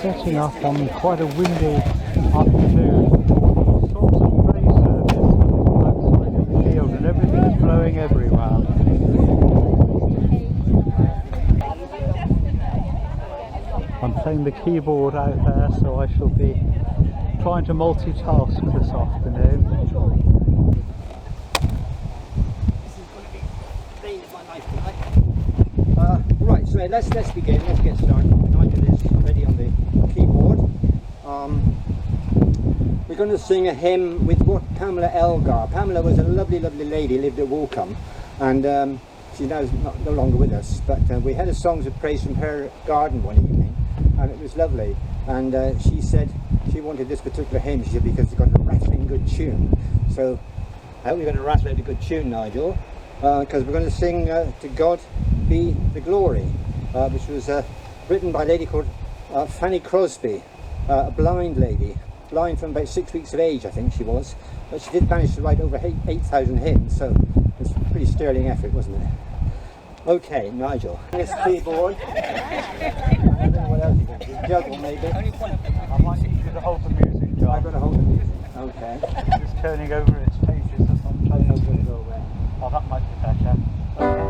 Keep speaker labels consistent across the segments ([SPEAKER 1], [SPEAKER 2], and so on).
[SPEAKER 1] setting up on quite a windy afternoon. All sorts of play service outside in the field, and everything's blowing everywhere. I'm playing the keyboard out there, so I shall be trying to multitask this afternoon.
[SPEAKER 2] Right, so let's begin. Let's get started. Nigel is ready on the keyboard. We're going to sing a hymn with what Pamela Elgar. Pamela was a lovely, lovely lady, lived at Woolcombe, and she's now no longer with us. But we had a songs of praise from her garden one evening, and it was lovely. And she said she wanted this particular hymn, she said, because it's got a rattling good tune. So I hope you're going to rattle out a good tune, Nigel, because we're going to sing To God Be the Glory, which was written by a lady called Fanny Crosby, a blind lady, blind from about 6 weeks of age, I think she was, but she did manage to write over 8,000 hymns, so it was a pretty sterling effort, wasn't it? Okay, Nigel, this keyboard. I don't know what else you can do. Juggle, maybe.
[SPEAKER 1] I might need you to hold the music, John.
[SPEAKER 2] I've got to hold the music. Okay.
[SPEAKER 1] It's turning over its pages as I'm playing over it over. Oh, that might be better. Okay.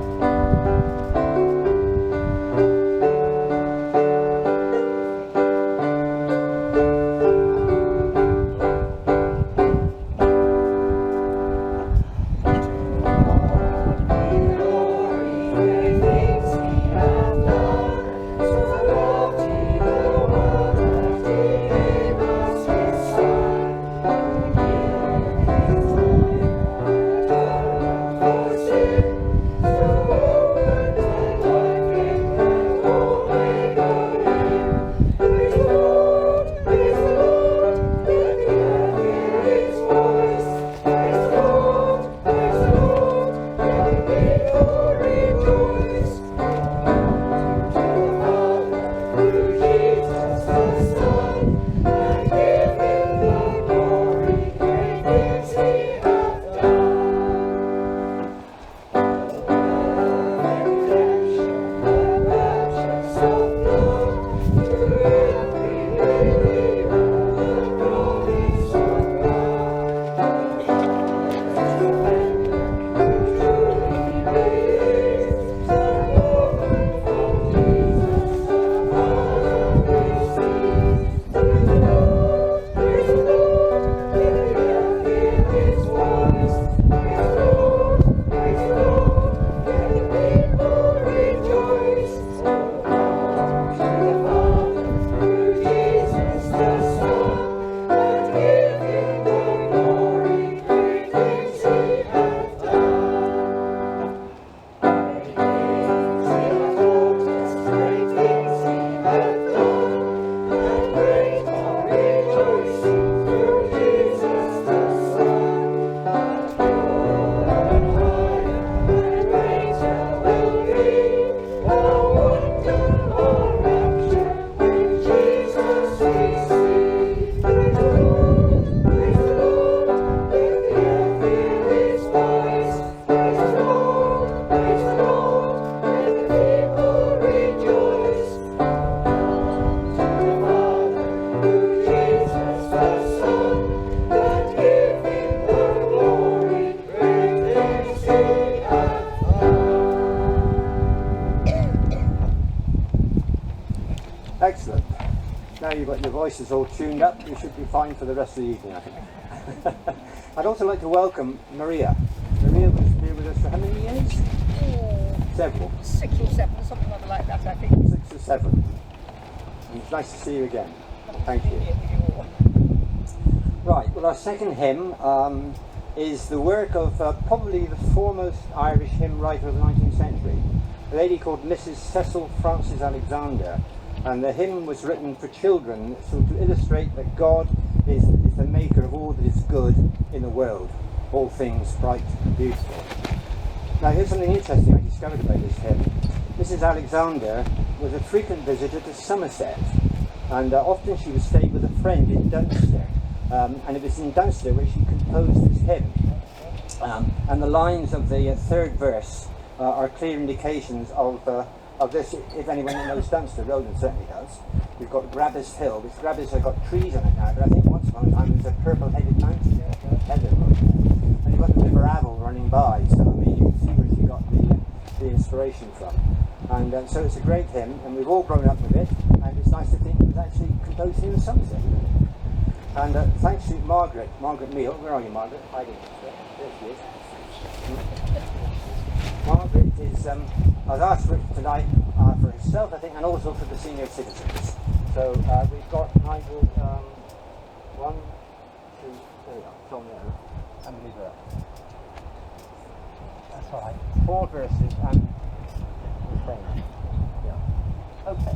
[SPEAKER 2] Excellent. Now you've got your voices all tuned up, you should be fine for the rest of the evening, I think. I'd also like to welcome Maria. Maria was here with us for how many years? Several.
[SPEAKER 3] 6 or 7, something like that, I think.
[SPEAKER 2] 6 or 7. It's nice to see you again. Thank you. Right, well, our second hymn is the work of probably the foremost Irish hymn writer of the 19th century, a lady called Mrs. Cecil Frances Alexander. And the hymn was written for children, so to illustrate that God is the maker of all that is good in the world, all things bright and beautiful. Now here's something interesting I discovered about this hymn. Mrs. Alexander was a frequent visitor to Somerset, and often she would stay with a friend in Dunster, and it was in Dunster where she composed this hymn. And the lines of the third verse are clear indications of of this, if anyone knows Dunster, Roland certainly does. We've got Grabbers Hill, which Grabbers have got trees on it now, but I think once upon a time it was a purple-headed mountain there, heather. And you've got the River Avil running by, so I mean you can see where she got the inspiration from. And so it's a great hymn, and we've all grown up with it, and it's nice to think it was actually composed here in Somerset. And thanks to Margaret Meal. Where are you, Margaret? Hiding. There she is. Margaret is, I was asked for it tonight for herself, I think, and also for the senior citizens. So we've got Nigel, 1, 2, there we are, it's on there. How many there? That's all right. 4 verses and refrain. Yeah. Okay.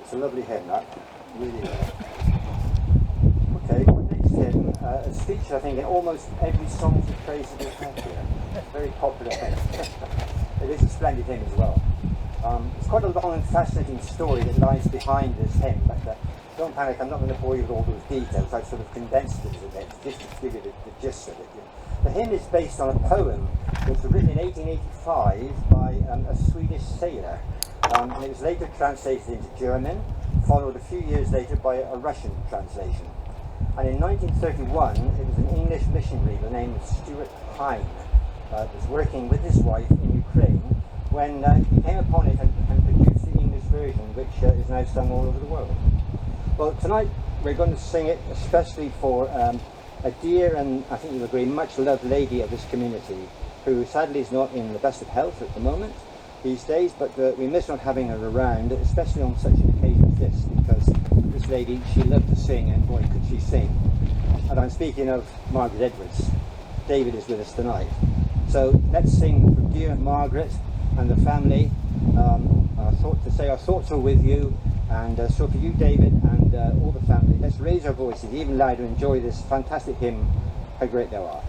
[SPEAKER 2] It's a lovely hymn, that. Really well. Okay, next hymn, it's featured, I think, in almost every song of praise that we've had here. Very popular hymn. It is a splendid hymn as well. It's quite a long and fascinating story that lies behind this hymn, but don't panic, I'm not going to bore you with all those details. I've sort of condensed it a bit, just to give you the gist of it. The hymn is based on a poem which was written in 1885 by a Swedish sailor. And it was later translated into German, followed a few years later by a Russian translation. And in 1931, it was an English missionary, the name of Stuart Hine, was working with his wife in Ukraine when he came upon it and produced the English version, which is now sung all over the world. Well, tonight we're going to sing it especially for a dear and, I think you'll agree, much loved lady of this community, who sadly is not in the best of health at the moment these days, but we miss not having her around, especially on such an occasion as this, because this lady, she loved to sing, and boy could she sing. And I'm speaking of Margaret Edwards. David is with us tonight. So let's sing for dear Margaret and the family. Our thoughts are with you, and so for you, David, and all the family, let's raise our voices even louder and enjoy this fantastic hymn, How Great Thou Art.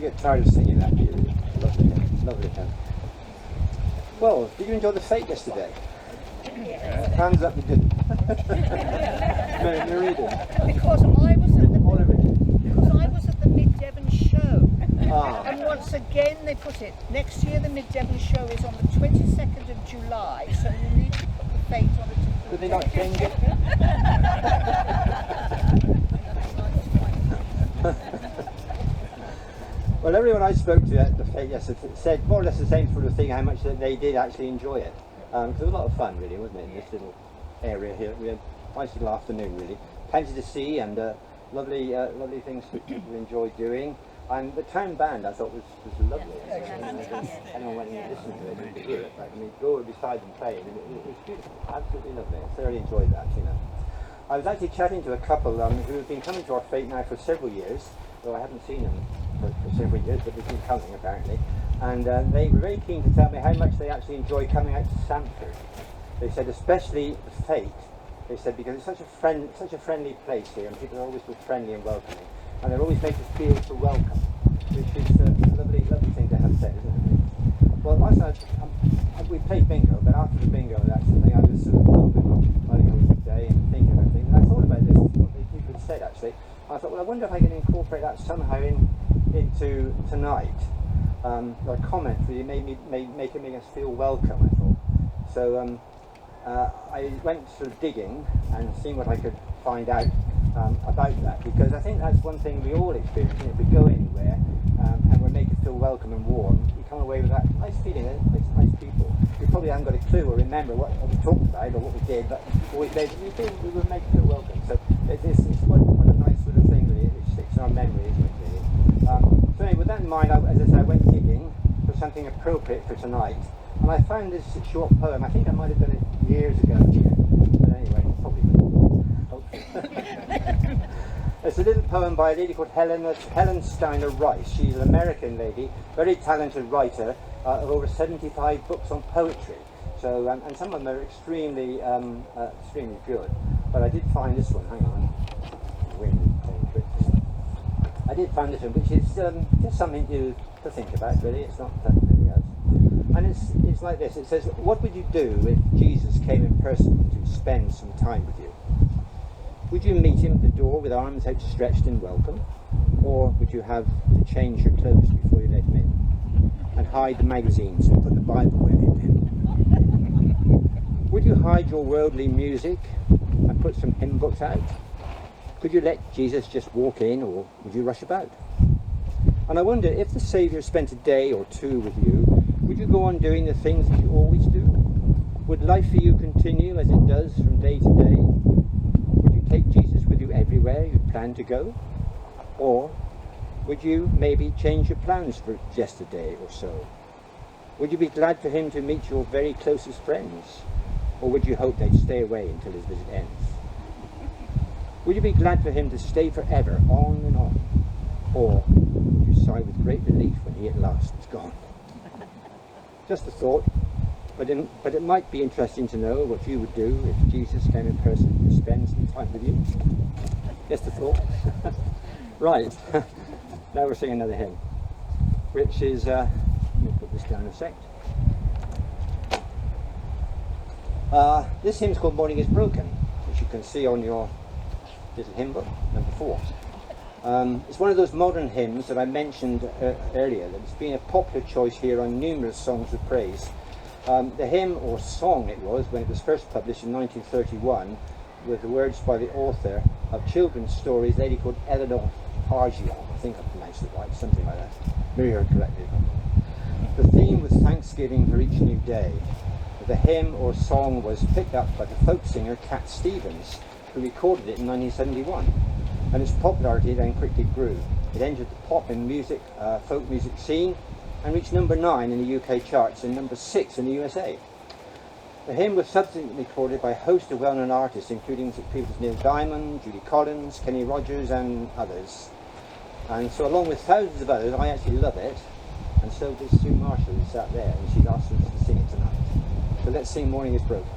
[SPEAKER 2] get tired of singing that, do you? Lovely hymn, lovely hymn. Well, did you enjoy the fete yesterday?
[SPEAKER 3] Yes.
[SPEAKER 2] Hands up, you didn't. Mary did.
[SPEAKER 3] Because I was at the
[SPEAKER 2] Oliver did.
[SPEAKER 3] because I was at the Mid Devon show,
[SPEAKER 2] Ah.
[SPEAKER 3] and once again they put it. Next year the Mid Devon show is on the 22nd of July, so you need to put the fete on it.
[SPEAKER 2] Did they not change it? Well, everyone I spoke to at the fete yesterday said more or less the same sort of thing, how much that they did actually enjoy it. Because it was a lot of fun, really, wasn't it, in this little area here. We had a nice little afternoon, really. Plenty to see and lovely things to enjoy doing. And the town band, I thought, was lovely. Anyone went in and listened to it, you could hear it. I mean, go beside them playing, and it was beautiful, absolutely lovely. I thoroughly enjoyed that, you know. I was actually chatting to a couple who have been coming to our fete now for several years, though I haven't seen them for several years, but they've been coming apparently. And they were very keen to tell me how much they actually enjoy coming out to Sampford. They said, especially the fete. They said because it's such a friendly place here, and people are always so friendly and welcoming, and they're always made to feel so welcome, which is a lovely thing to have said, isn't it? Well, last night we played bingo, but after the bingo, that's the thing I was sort of a little bit mulling over the day and thinking about things, and I thought about this, what the people had said actually. I thought, well, I wonder if I can incorporate that somehow into tonight. Our comment really making us feel welcome, I thought. So I went sort of digging and seeing what I could find out about that, because I think that's one thing we all experience. You know, if we go anywhere and we're made to feel welcome and warm, we come away with that nice feeling, nice people. We probably haven't got a clue or remember what we talked about or what we did, but we were made to feel welcome. So it's what a nice sort of thing really, it sticks in our memory, isn't it really? So anyway, with that in mind, as I said, I went digging for something appropriate for tonight, and I found this short poem. I think I might have done it years ago here, but anyway, probably not. It's a little poem by a lady called Helen Steiner Rice. She's an American lady, very talented writer, of over 75 books on poetry. So, and some of them are extremely good. But I did find this one. Hang on. I did find this one, which is just something to think about, really. It's not anything else. And it's like this. It says, what would you do if Jesus came in person to spend some time with you? Would you meet him at the door with arms outstretched in welcome? Or would you have to change your clothes before you let him in? And hide the magazines and put the Bible where they've been? Would you hide your worldly music and put some hymn books out? Could you let Jesus just walk in, or would you rush about? And I wonder, if the Saviour spent a day or two with you, would you go on doing the things that you always do? Would life for you continue as it does from day to day? Would you take Jesus with you everywhere you plan to go? Or would you maybe change your plans for just a day or so? Would you be glad for him to meet your very closest friends? Or would you hope they'd stay away until his visit ends? Would you be glad for him to stay forever, on and on? Or would you sigh with great relief when he at last was gone? Just a thought, but it might be interesting to know what you would do if Jesus came in person to spend some time with you. Just a thought. Right, now we're singing another hymn, which is, let me put this down a sec. This hymn is called Morning is Broken, which you can see on your little hymn book, number 4. It's one of those modern hymns that I mentioned earlier, that's been a popular choice here on numerous songs of praise. The hymn, or song it was, when it was first published in 1931, with the words by the author of children's stories, a lady called Eleanor Hargion, I think I pronounced it right, something like that. Maybe I corrected it. The theme was thanksgiving for each new day. The hymn or song was picked up by the folk singer Cat Stevens, who recorded it in 1971, and its popularity then quickly grew. It entered the pop and music, folk music scene, and reached number 9 in the UK charts and number 6 in the USA. The hymn was subsequently recorded by a host of well-known artists, including people as Neil Diamond, Judy Collins, Kenny Rogers, and others. And so, along with thousands of others, I actually love it, and so does Sue Marshall, who sat there, and she's asked us to sing it tonight. So let's sing Morning is Broken.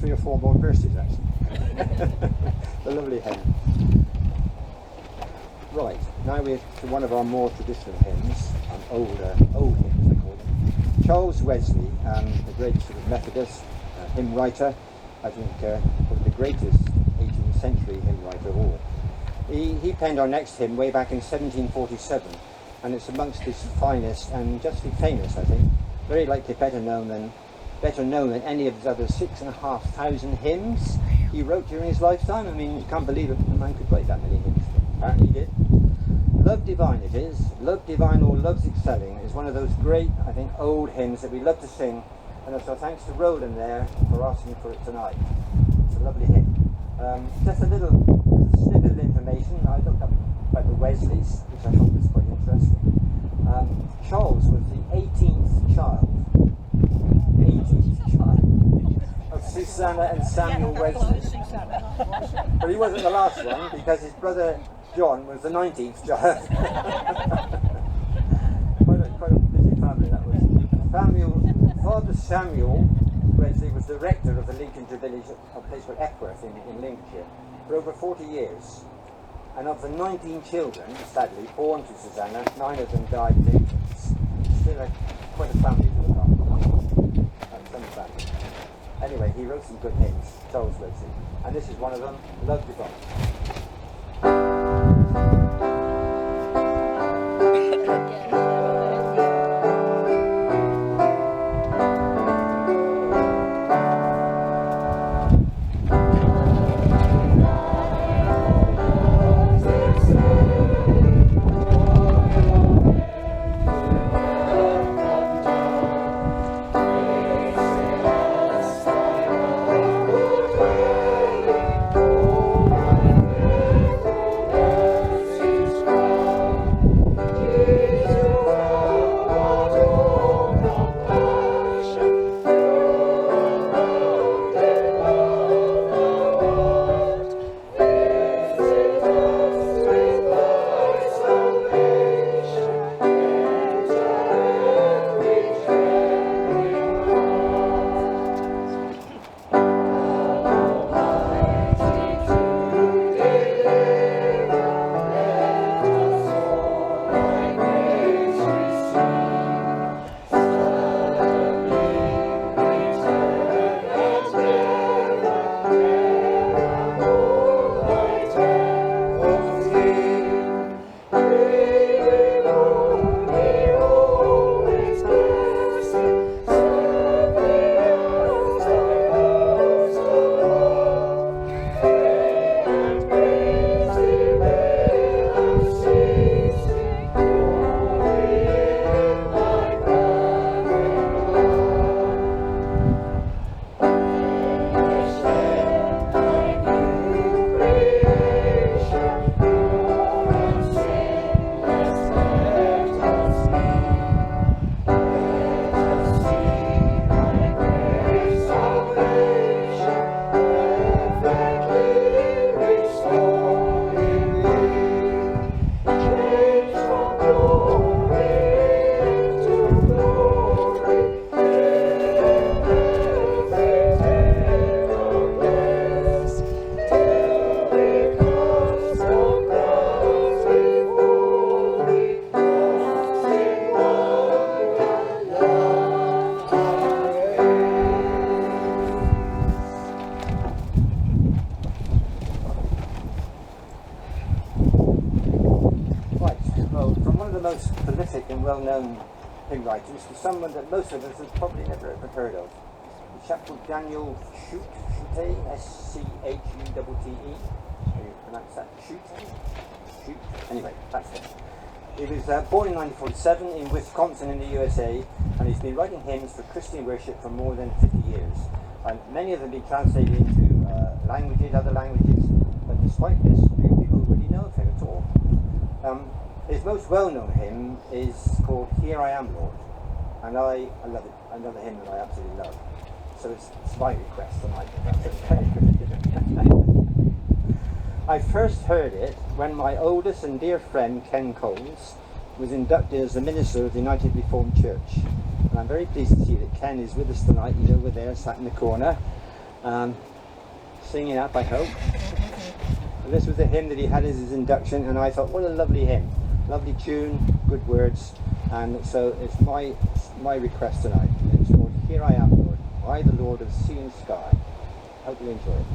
[SPEAKER 2] 3 or 4 more verses actually. The lovely hymn. Right, now we're to one of our more traditional hymns, old hymns I call them. Charles Wesley, the great sort of Methodist hymn writer, I think probably the greatest 18th century hymn writer of all. He penned our next hymn way back in 1747, and it's amongst his finest and justly famous, I think. Very likely better known than any of his other 6,500 hymns he wrote during his lifetime. I mean, you can't believe it, a man could write that many hymns. Apparently he did. Love Divine it is. Love Divine or Love's Excelling is one of those great, I think, old hymns that we love to sing. And so thanks to Roland there for asking for it tonight. It's a lovely hymn. Just a little snippet of information. I looked up about the Wesleys, which I thought was quite interesting. Charles was the 18th child of Susanna and Samuel Wesley. But he wasn't the last one, because his brother John was the 19th child. quite a busy family that was. Father Samuel Wesley was the rector of the Lincolnshire village of a place called Epworth in Lincolnshire for over 40 years. And of the 19 children, sadly, born to Susanna, 9 of them died as infants. Still quite a family to look after. Some family. Anyway, he wrote some good hymns, Charles Wesley. And this is one of them, Love Divine. Well-known hymn writers to someone that most of us have probably never ever heard of. A chap called Daniel Schute, S-C-H-U-T-T-E. How do you pronounce that? Schute? Anyway, that's it. He was born in 1947 in Wisconsin in the USA, and he's been writing hymns for Christian worship for more than 50 years. And many of them have been translated into other languages, but despite this, few people really know of him at all. His most well-known hymn is called Here I Am, Lord, and I love it. Another hymn that I absolutely love. So it's my request tonight. I first heard it when my oldest and dear friend Ken Coles was inducted as the minister of the United Reformed Church. And I'm very pleased to see that Ken is with us tonight. He's over there, sat in the corner. singing up, I hope. This was the hymn that he had as his induction, and I thought, what a lovely hymn. Lovely tune, good words, and so it's my request tonight. It's called Here I Am, Lord, I the Lord of sea and sky. Hope you enjoy it.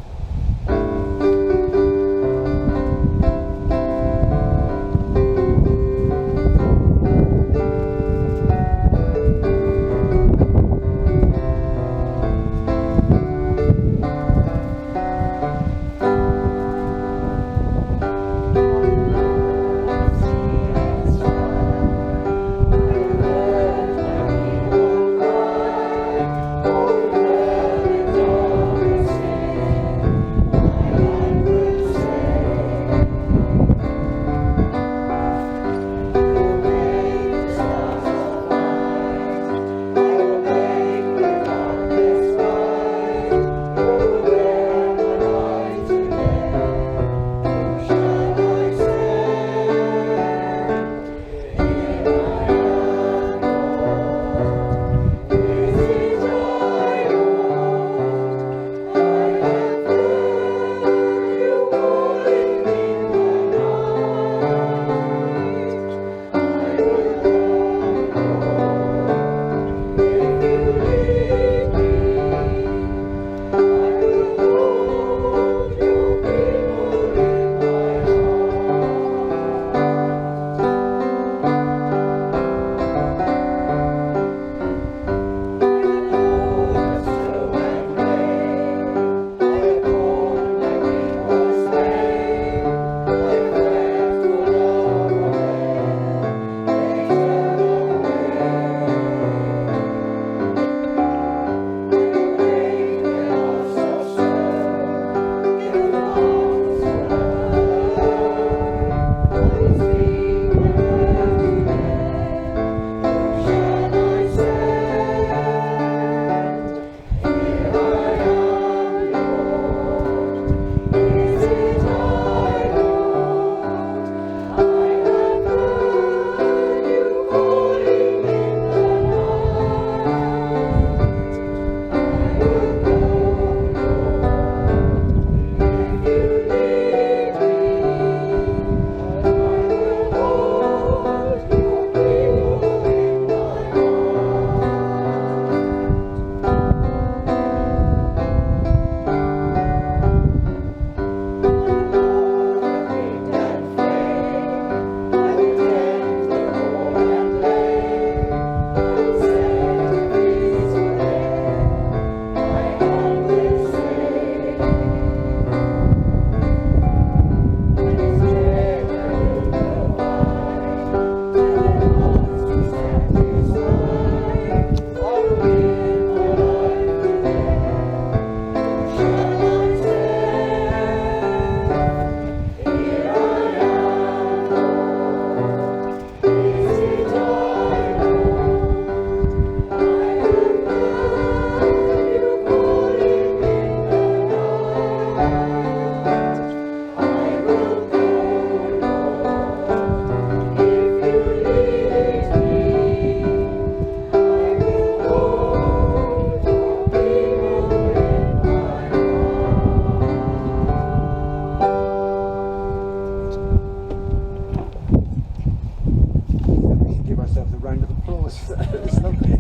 [SPEAKER 2] It's lovely.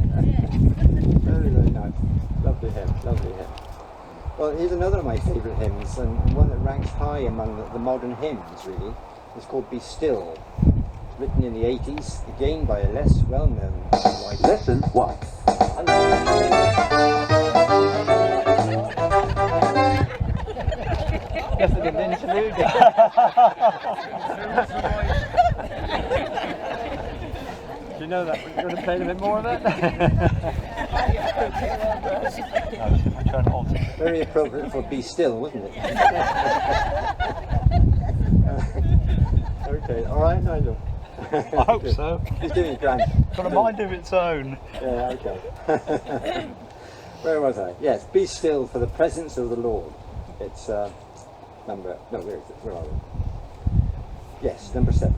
[SPEAKER 2] Very, very nice. Lovely hymn, lovely hymn. Well, here's another of my favourite hymns, and one that ranks high among the modern hymns, really. It's called Be Still, written in the 80s, again by a less well-known writer.
[SPEAKER 4] Lesson 1.
[SPEAKER 1] Guess I didn't interlude it. Do you know that? You're going to play a bit more of it? I try and hold it.
[SPEAKER 2] Very appropriate for Be Still, wasn't it? Okay, alright, Nigel.
[SPEAKER 1] I hope so.
[SPEAKER 2] He's doing it grand.
[SPEAKER 1] Got a mind of its own.
[SPEAKER 2] Yeah, okay. Where was I? Yes, Be Still for the Presence of the Lord. It's number, no, where is it? Where are we? Yes, number 7.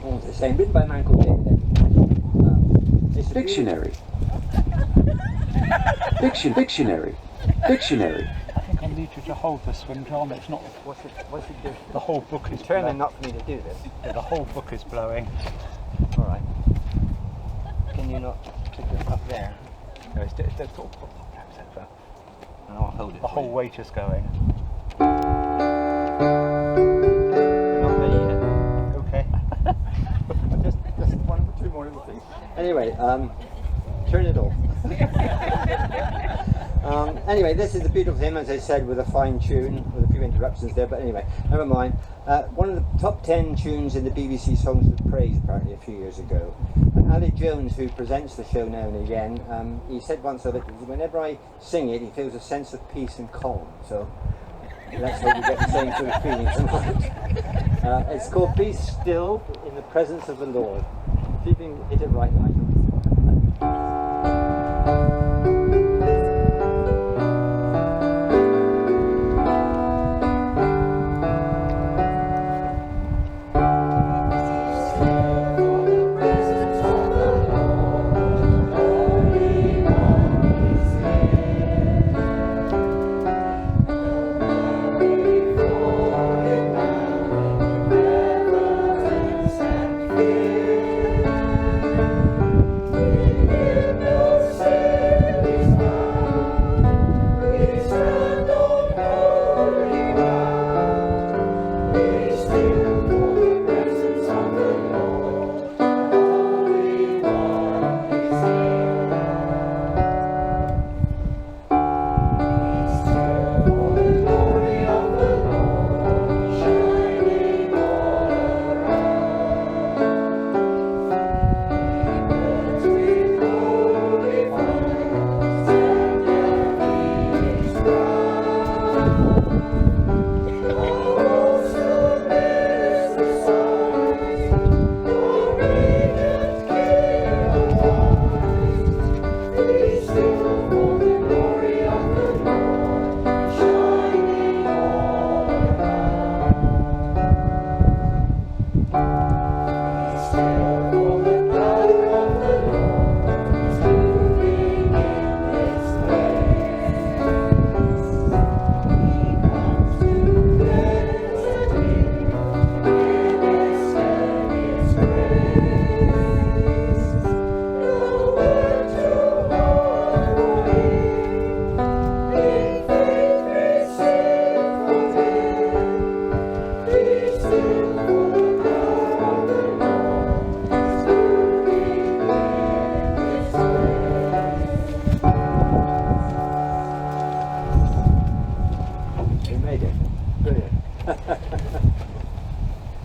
[SPEAKER 2] What was it saying? Written by a man called David. It's
[SPEAKER 4] Dictionary. Dictionary. Dictionary.
[SPEAKER 1] I think I'll need you to hold this one, John. It's not.
[SPEAKER 2] What's it do?
[SPEAKER 1] The whole book is
[SPEAKER 2] Determined
[SPEAKER 1] blowing.
[SPEAKER 2] not for me to do this.
[SPEAKER 1] Yeah, the whole book is blowing.
[SPEAKER 2] All right. Can you not pick this up there?
[SPEAKER 1] No, it's all pop out over.
[SPEAKER 2] And I'll hold it.
[SPEAKER 1] The whole weight is going.
[SPEAKER 2] We're not ready yet.
[SPEAKER 1] Okay.
[SPEAKER 2] just one or two more little things. Anyway, turn it off. Anyway, this is a beautiful hymn, as I said, with a fine tune, with a few interruptions there, but anyway, never mind. One of the top 10 tunes in the BBC Songs of Praise, apparently, a few years ago. And Ali Jones, who presents the show now and again, he said once of it, whenever I sing it, he feels a sense of peace and calm. So let's hope we get the same sort of feeling tonight. It's called Be Still in the Presence of the Lord. If you can hit it right, Nigel.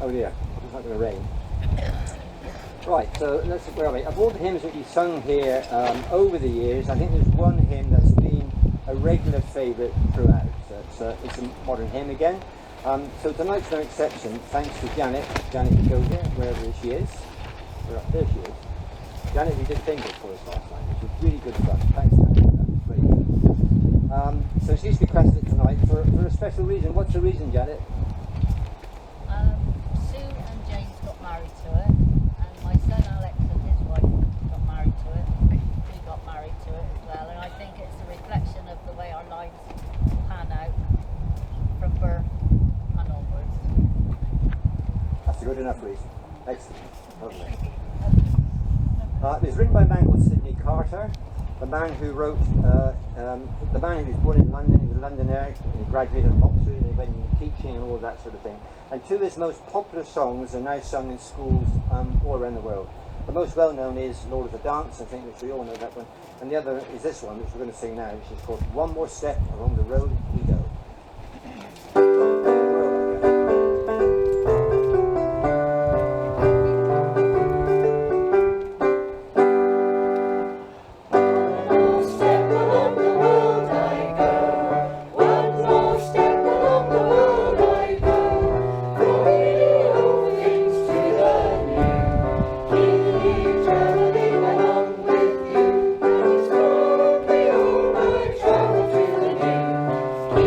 [SPEAKER 2] Oh dear, it's not going to rain. Right, so let's, where are we? Of all the hymns that we've sung here over the years, I think there's one hymn that's been a regular favourite throughout. So it's a modern hymn again. So tonight's no exception, thanks to Janet. Janet, you go here, wherever she is. There she is. Janet, you did fingers for us last night, which was really good fun. Thanks, Janet, for that. It's very good. So she's requested it tonight for a special reason. What's the reason, Janet?
[SPEAKER 5] Sue and James got married to it, and my son Alex and his wife got married to it. We got married to it as well, and I think it's a reflection of the way our lives pan out from birth and onwards.
[SPEAKER 2] That's a good enough reason. Excellent. Lovely. It was written by a man called Sidney Carter, the man who wrote, the man who was born in London. He was a Londoner, he graduated at Oxford, and he went into teaching and all that sort of thing. And two of his most popular songs are now sung in schools all around the world. The most well known is Lord of the Dance, I think, which we all know that one. And the other is this one, which we're going to sing now, which is called One More Step Along the Road We Go.
[SPEAKER 6] He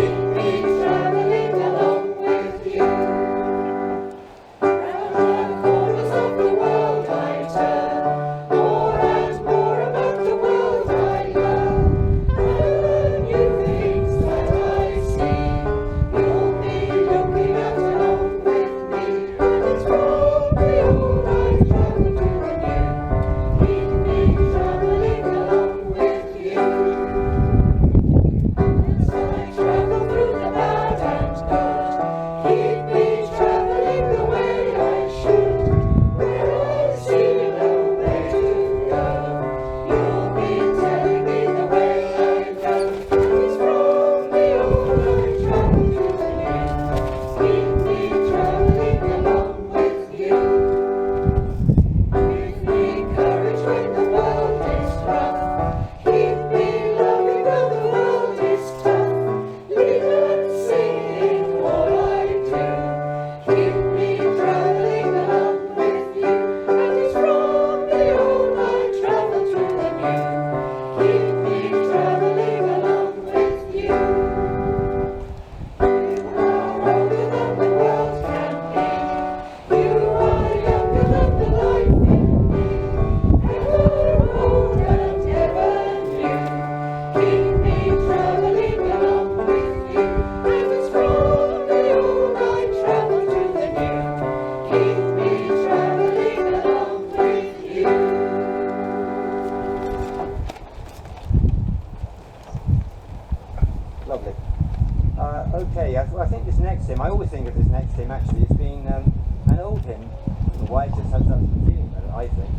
[SPEAKER 2] Okay, I think this next hymn, I always think of this next hymn actually as being an old hymn. I don't know why, it just has that feeling about it, I think.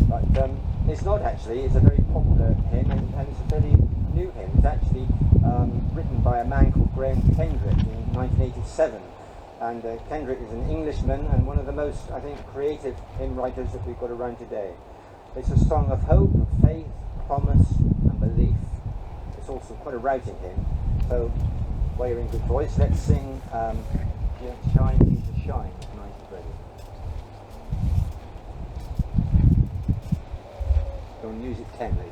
[SPEAKER 2] But it's not actually, it's a very popular hymn and it's a fairly new hymn. It's actually written by a man called Graham Kendrick in 1987. And Kendrick is an Englishman and one of the most, I think, creative hymn writers that we've got around today. It's a song of hope, of faith, promise and belief. It's also quite a routing hymn. So, while you're in good voice, let's sing Shine, Jesus Shine. Nice and ready. Go on music 10 later.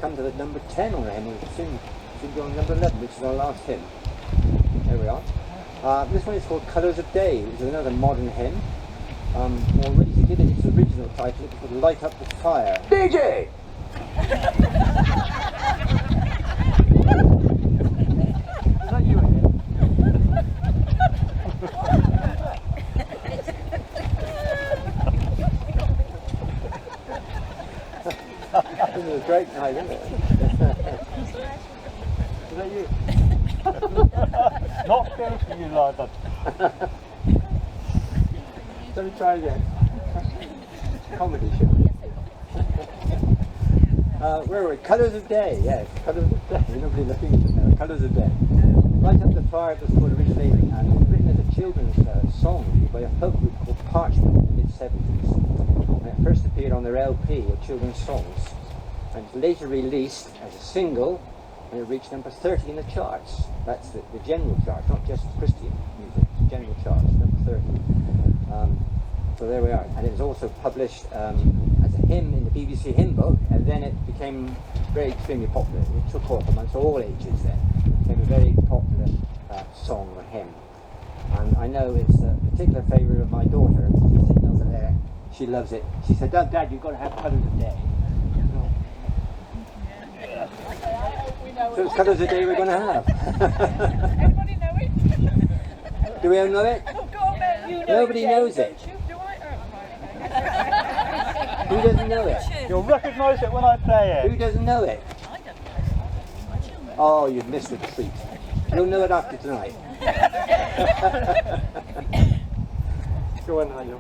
[SPEAKER 2] Come to the number 10 on the hymn. We'll soon go on number 11, which is our last hymn. There we are. This one is called Colours of Day, which is another modern hymn. Already to give it its original title, it was called Light Up the Fire. DJ! Is that you in it? This is a great night, isn't it? Is that you?
[SPEAKER 1] Not fair for you, London.
[SPEAKER 2] Let me try again. Comedy show. Where are we? Colours of Day, yes. Colours of Day. Nobody looking at it now. Colours of Day. Light Up the Fire, it was called originally, and it was written as a children's song by a folk group called Parchment in the mid-70s. And it first appeared on their LP of children's songs, and later released as a single and it reached number 30 in the charts. That's the general charts, not just Christian music, general charts, number 30. So there we are. And it was also published as a hymn in the BBC hymn book, and then it became very extremely popular. It took off amongst all ages then. It became a very popular song or hymn. And I know it's a particular favourite of my daughter. She's sitting over there. She loves it. She said, Dad, you've got to have Colours a Day. So it's Colours a Day we're going to have.
[SPEAKER 3] Everybody know it?
[SPEAKER 2] Do we all know it?
[SPEAKER 3] Oh, go on, man, you know
[SPEAKER 2] Nobody
[SPEAKER 3] it,
[SPEAKER 2] knows
[SPEAKER 3] Jane,
[SPEAKER 2] it.
[SPEAKER 3] don't you? Do I? Oh, right.
[SPEAKER 2] Who doesn't know it?
[SPEAKER 1] You'll recognise it when I play
[SPEAKER 2] Who
[SPEAKER 1] it.
[SPEAKER 2] doesn't know it? Oh, you've missed a treat. You'll know it after tonight.
[SPEAKER 1] Go on, Nigel.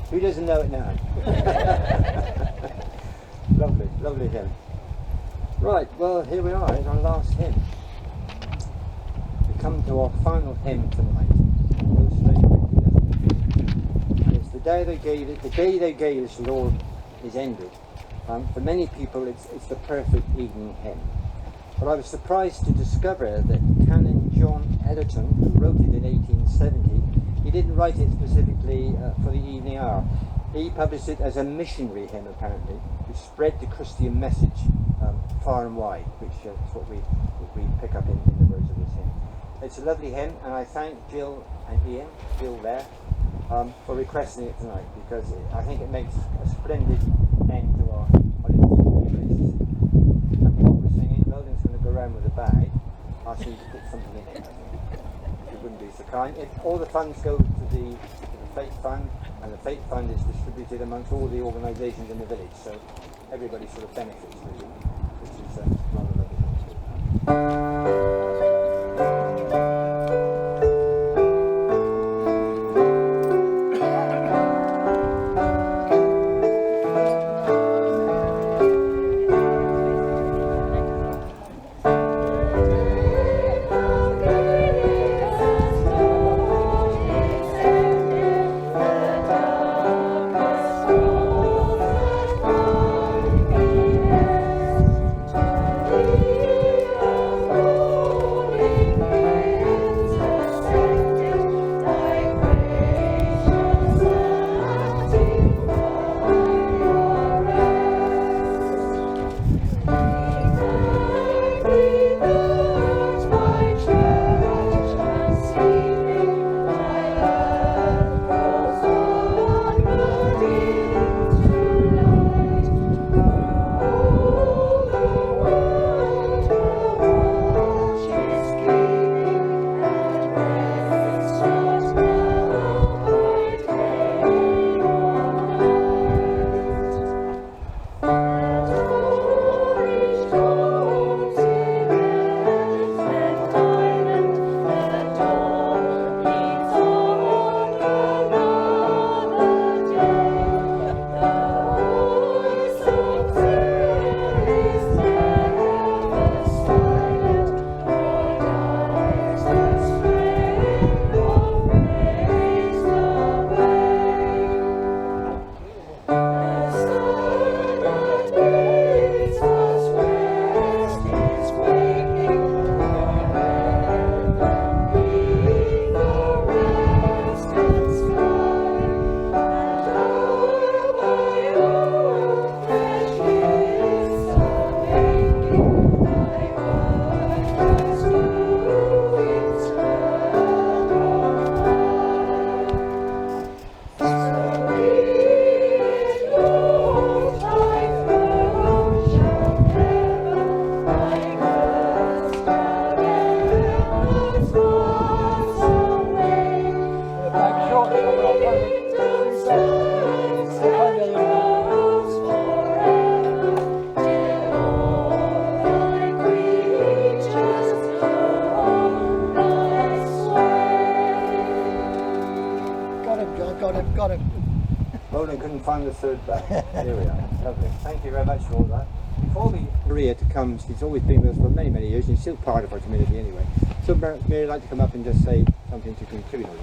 [SPEAKER 2] Who doesn't know it now? Lovely, lovely hymn. Right, well, here we are, it's our last hymn. We come to our final hymn tonight. It goes straight quickly, doesn't it? And it's the day they gave us, Lord, is ended. For many people, it's the perfect evening hymn. But I was surprised to discover that Canon John Ellerton, who wrote it in 1870, he didn't write it specifically for the evening hour. He published it as a missionary hymn, apparently, to spread the Christian message far and wide, which is what we pick up in the words of this hymn. It's a lovely hymn, and I thank Jill and Ian, Jill there, for requesting it tonight, because I think it makes a splendid end to our little small places. And what we're singing, Roland's going to go around with a bag, asking you to put something in it, I think. If you wouldn't be so kind. All the funds go to the Faith Fund, and the Faith Fund is distributed amongst all the organisations in the village, so everybody sort of benefits really, which is rather lovely thing to do.
[SPEAKER 4] Oh,
[SPEAKER 2] Roland couldn't find the third bag. Here we are. Lovely. Thank you very much for all that. Before we Maria to come, she's always been with us for many, many years, and she's still part of our community anyway. So Mary would like to come up and just say something to contribute on it.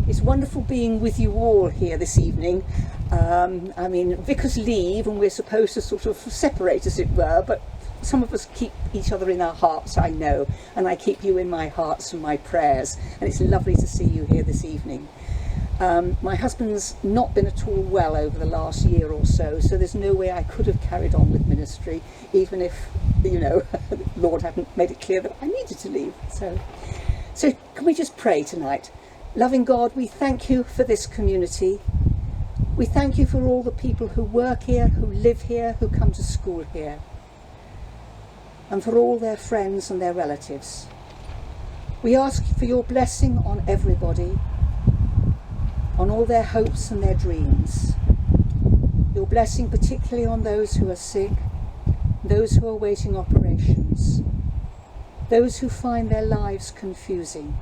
[SPEAKER 4] It's wonderful being with you all here this evening. I mean, vicars leave and we're supposed to sort of separate, as it were, but some of us keep each other in our hearts, I know, and I keep you in my hearts and my prayers, and it's lovely to see you here this evening. My husband's not been at all well over the last year or so, so there's no way I could have carried on with ministry, even if, you know, the Lord hadn't made it clear that I needed to leave. So can we just pray tonight? Loving God, we thank you for this community. We thank you for all the people who work here, who live here, who come to school here, and for all their friends and their relatives. We ask for your blessing on everybody, on all their hopes and their dreams. Your blessing particularly on those who are sick, those who are waiting operations, those who find their lives confusing.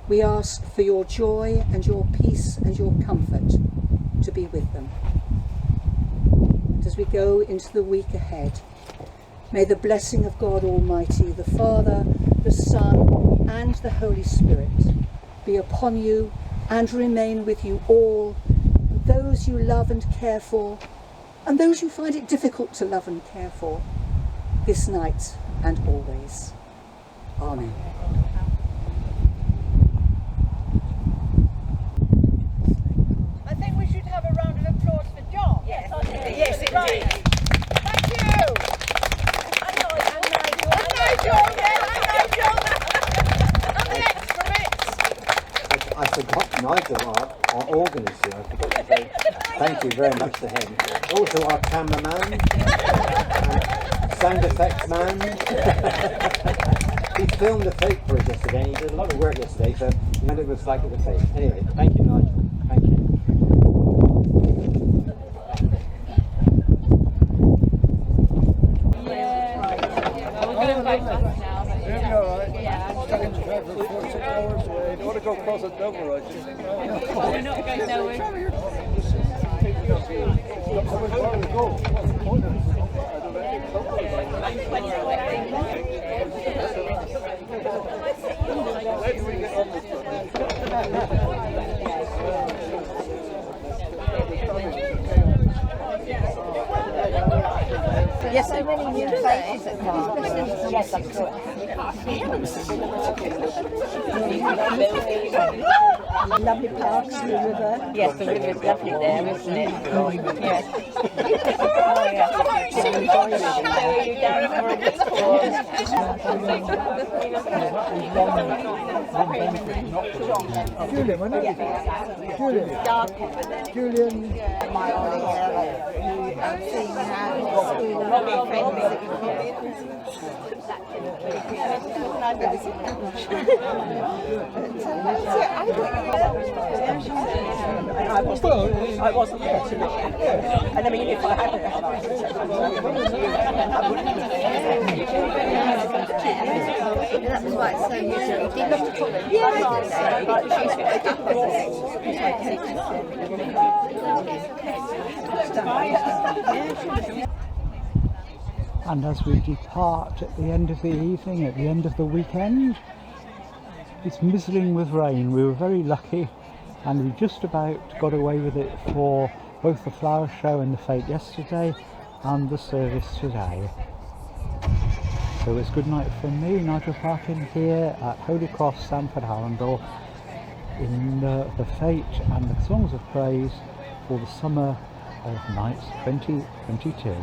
[SPEAKER 4] We ask for your joy and your peace and your comfort to be with them. And as we go into the week ahead, may the blessing of God Almighty, the Father, the Son, and the Holy Spirit be upon you and remain with you all, those you love and care for, and those you find it difficult to love and care for, this night and always. Amen.
[SPEAKER 3] I think we should have a round of applause for John.
[SPEAKER 5] Yes,
[SPEAKER 3] Yes, indeed. Thank you. And Nigel. And the extra bits.
[SPEAKER 2] I forgot Nigel, our organist here. I forgot to say thank you very much to him. Also our cameraman, sound effects man. He filmed the tape for us yesterday, and he did a lot of work yesterday, so you know it was like it was tape. Anyway, thank you, Nigel. Thank you.
[SPEAKER 6] You want to go across a double, right?
[SPEAKER 5] We're not going nowhere.
[SPEAKER 3] Yes, so many new faces at Marks. Yes, I'm sure. Lovely parks, the river. Yes, the river's lovely there, isn't it? Yes.
[SPEAKER 6] Julian, wasn't it? Julian.
[SPEAKER 3] I wasn't there to look at it. And I mean, if I hadn't had I wouldn't have.
[SPEAKER 5] That was why it's so useful. Did you talk to
[SPEAKER 1] And as we depart at the end of the evening, at the end of the weekend, it's mizzling with rain. We were very lucky and we just about got away with it for both the flower show and the fete yesterday and the service today. So it's good night from me, Nigel Parkin, here at Holy Cross, Sampford, Arundel, in the fete and the songs of praise for the summer of nights 2022.